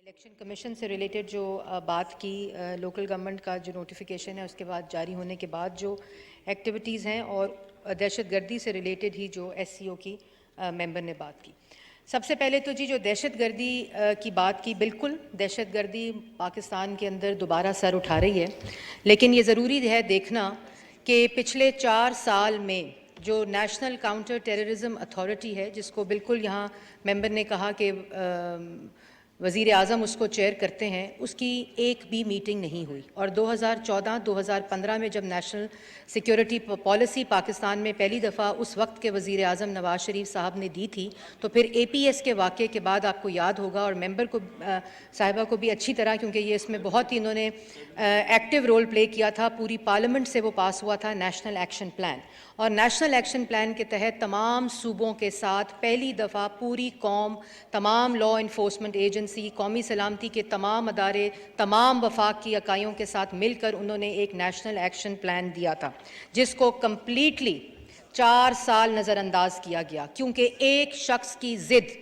Election commission से related जो बात की, लोकल गवर्नमेंट का जो नोटिफिकेशन है उसके बाद जारी होने के बाद जो एक्टिविटीज़ हैं और दहशतगर्दी से रिलेटेड ही जो SCO की मेंबर ने बात की। सबसे पहले तो जी जो दहशतगर्दी की बात की, बिल्कुल दहशतगर्दी पाकिस्तान के अंदर दोबारा सर उठा रही है, लेकिन ये ज़रूरी है देखना कि पिछले 4 साल में जो नेशनल काउंटर टेररिज्म अथॉरिटी है, जिसको बिल्कुल यहाँ मेंबर ने कहा कि वज़ीर आज़म उसको चेयर करते हैं, उसकी एक भी मीटिंग नहीं हुई। और 2014-2015 में जब नेशनल सिक्योरिटी पॉलिसी पाकिस्तान में पहली दफ़ा उस वक्त के वज़ीर आज़म नवाज़ शरीफ साहब ने दी थी, तो फिर APS के वाक़े के बाद आपको याद होगा, और मेंबर को साहिबा को भी अच्छी तरह, क्योंकि ये इसमें बहुत ही इन्होंने एक्टिव रोल प्ले किया था, पूरी पार्लियामेंट से वो पास हुआ था नेशनल एक्शन प्लान। और नेशनल एक्शन प्लान के तहत तमाम सूबों के साथ पहली दफ़ा पूरी कौम, तमाम लॉ इन्फोर्समेंट एजेंसी, कौमी सलामती के तमाम अदारे, तमाम वफाक की इकाइयों के साथ मिलकर उन्होंने एक नेशनल एक्शन प्लान दिया था, जिसको कम्प्लीटली 4 साल नज़रअंदाज किया गया, क्योंकि एक शख्स की ज़िद,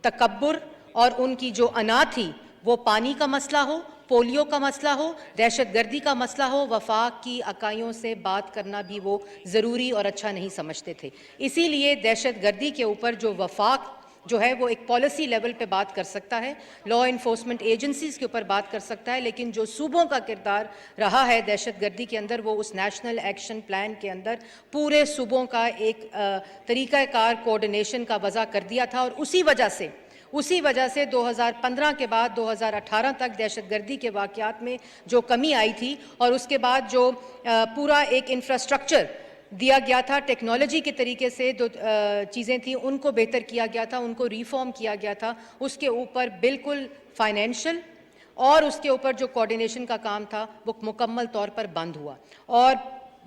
तकब्बुर और उनकी जो अना थी, वो पानी का मसला हो, पोलियो का मसला हो, दहशतगर्दी का मसला हो, वफाक की इकाइयों से बात करना भी वो ज़रूरी और अच्छा नहीं समझते थे। इसीलिए दहशतगर्दी के ऊपर जो वफाक जो है वो एक पॉलिसी लेवल पे बात कर सकता है, लॉ इन्फोर्समेंट एजेंसीज़ के ऊपर बात कर सकता है, लेकिन जो सूबों का किरदार रहा है दहशतगर्दी के अंदर, वो उस नेशनल एक्शन प्लान के अंदर पूरे सूबों का एक तरीक़ाकार कोऑर्डिनेशन का वज़ा कर दिया था। और उसी वजह से 2015 के बाद 2018 तक दहशतगर्दी के वाक़यात में जो कमी आई थी, और उसके बाद जो पूरा एक इंफ्रास्ट्रक्चर दिया गया था, टेक्नोलॉजी के तरीके से जो चीज़ें थी उनको बेहतर किया गया था, उनको रिफॉर्म किया गया था, उसके ऊपर बिल्कुल फाइनेंशियल और उसके ऊपर जो कोऑर्डिनेशन का काम था वो मुकम्मल तौर पर बंद हुआ। और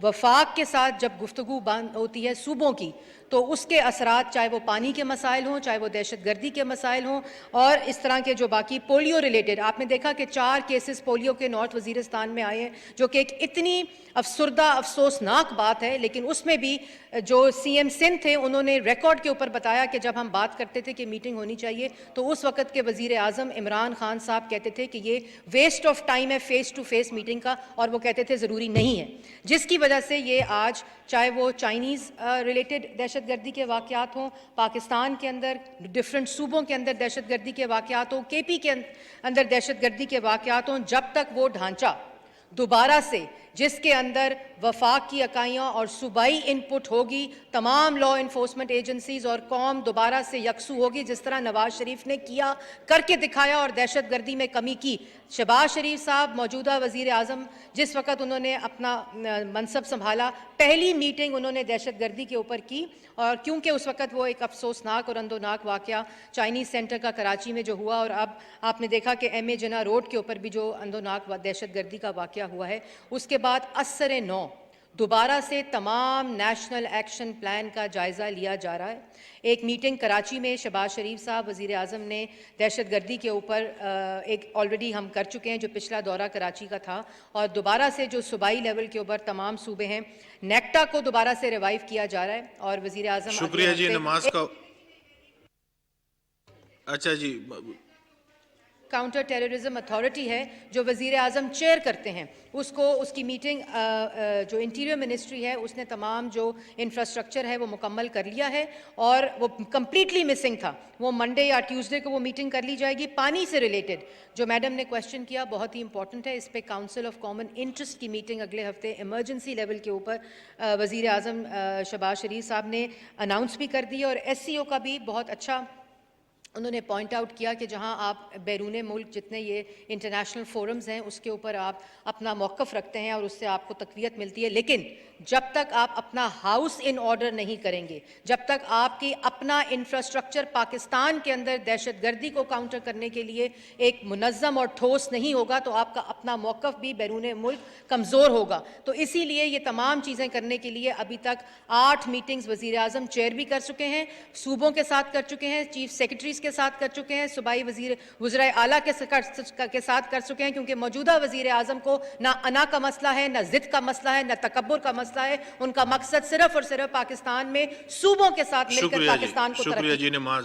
वफाक के साथ जब गुफ्तगू बंद होती है सूबों की, तो उसके असरात, चाहे वो पानी के मसाइल हों, चाहे वो दहशतगर्दी के मसाइल हों, और इस तरह के जो बाकी पोलियो रिलेटेड, आपने देखा कि 4 केसेस पोलियो के नॉर्थ वज़ीरिस्तान में आए हैं, जो कि एक इतनी अफसरदा अफसोसनाक बात है। लेकिन उसमें भी जो CM सिंध थे, उन्होंने रिकॉर्ड के ऊपर बताया कि जब हम बात करते थे कि मीटिंग होनी चाहिए, तो उस वक़्त के वज़ीर आज़म इमरान खान साहब कहते थे कि ये वेस्ट ऑफ टाइम है फ़ेस टू फ़ेस मीटिंग का, और वो कहते थे ज़रूरी नहीं है, जिसकी वजह से ये आज चाहे वो चाइनीज़ रिलेटेड दहशतगर्दी के वाक़यात हों, पाकिस्तान के अंदर डिफरेंट सूबों के अंदर दहशतगर्दी के वाक़यात हों, KP के अंदर दहशतगर्दी के वाक़यात हों, जब तक वो ढांचा दोबारा से जिसके अंदर वफाक की इकाइयाँ और सूबाई इनपुट होगी, तमाम लॉ इन्फोर्समेंट एजेंसीज़ और कौम दोबारा से यकसू होगी, जिस तरह नवाज़ शरीफ ने किया, करके दिखाया और दहशतगर्दी में कमी की। शहबाज शरीफ साहब मौजूदा वज़ीर आज़म, जिस वक़्त उन्होंने अपना मनसब संभाला, पहली मीटिंग उन्होंने दहशतगर्दी के ऊपर की, और क्योंकि उस वक़्त वो एक अफसोसनाक और अंदोनाक वाक़या चाइनीज़ सेंटर का कराची में जो हुआ, और अब आपने देखा कि MA जिन्ना रोड के ऊपर भी जो अंदोनाक दहशतगर्दी का वाक़या हुआ है, उसके बाद असर नौ दोबारा से तमाम नेशनल एक्शन प्लान का जायज़ा लिया जा रहा है। एक मीटिंग कराची में शहबाज शरीफ साहब वज़ीर आज़म ने दहशतगर्दी के ऊपर एक ऑलरेडी हम कर चुके हैं, जो पिछला दौरा कराची का था, और दोबारा से जो सूबाई लेवल के ऊपर तमाम सूबे हैं, नेक्टा को दोबारा से रिवाइव किया जा रहा है। और वज़ीर आज़म, शुक्रिया जी, नमाज का अच्छा जी, काउंटर टेररिज्म अथॉरिटी है जो वज़ीर आज़म चेयर करते हैं, उसको उसकी मीटिंग जो इंटीरियर मिनिस्ट्री है उसने तमाम जो इंफ्रास्ट्रक्चर है वो मुकम्मल कर लिया है, और वो कम्प्लीटली मिसिंग था, वो मंडे या ट्यूसडे को वो मीटिंग कर ली जाएगी। पानी से रिलेटेड जो मैडम ने क्वेश्चन किया बहुत ही इंपॉर्टेंट है, इस पर काउंसिल ऑफ कॉमन इंटरेस्ट की मीटिंग अगले हफ्ते इमरजेंसी लेवल के ऊपर वज़ीर आज़म शहबाज शरीफ साहब ने अनाउंस भी कर दी, और SCO का भी बहुत अच्छा उन्होंने पॉइंट आउट किया कि जहां आप बैरून मुल्क जितने ये इंटरनेशनल फोरम्स हैं उसके ऊपर आप अपना मौक़िफ़ रखते हैं और उससे आपको तक़वियत मिलती है, लेकिन जब तक आप अपना हाउस इन ऑर्डर नहीं करेंगे, जब तक आपकी अपना इंफ्रास्ट्रक्चर पाकिस्तान के अंदर दहशतगर्दी को काउंटर करने के लिए एक मुनज़्ज़म और ठोस नहीं होगा, तो आपका अपना मौक़िफ़ भी बैरून मुल्क कमज़ोर होगा। तो इसीलिए ये तमाम चीज़ें करने के लिए अभी तक 8 मीटिंग्स वज़ीर आज़म चेयर भी कर चुके हैं, सूबों के साथ कर चुके हैं, चीफ सेक्रेटरीज़ के साथ कर चुके हैं, सूबाई वज़ीर आला के साथ कर चुके हैं, क्योंकि मौजूदा वज़ीर आज़म को ना अना का मसला है, ना ज़िद का मसला है, ना तकब्बुर का मसला है। उनका मकसद सिर्फ और सिर्फ पाकिस्तान में सूबों के साथ मिलकर पाकिस्तान को शुक्रिया जी, नमाज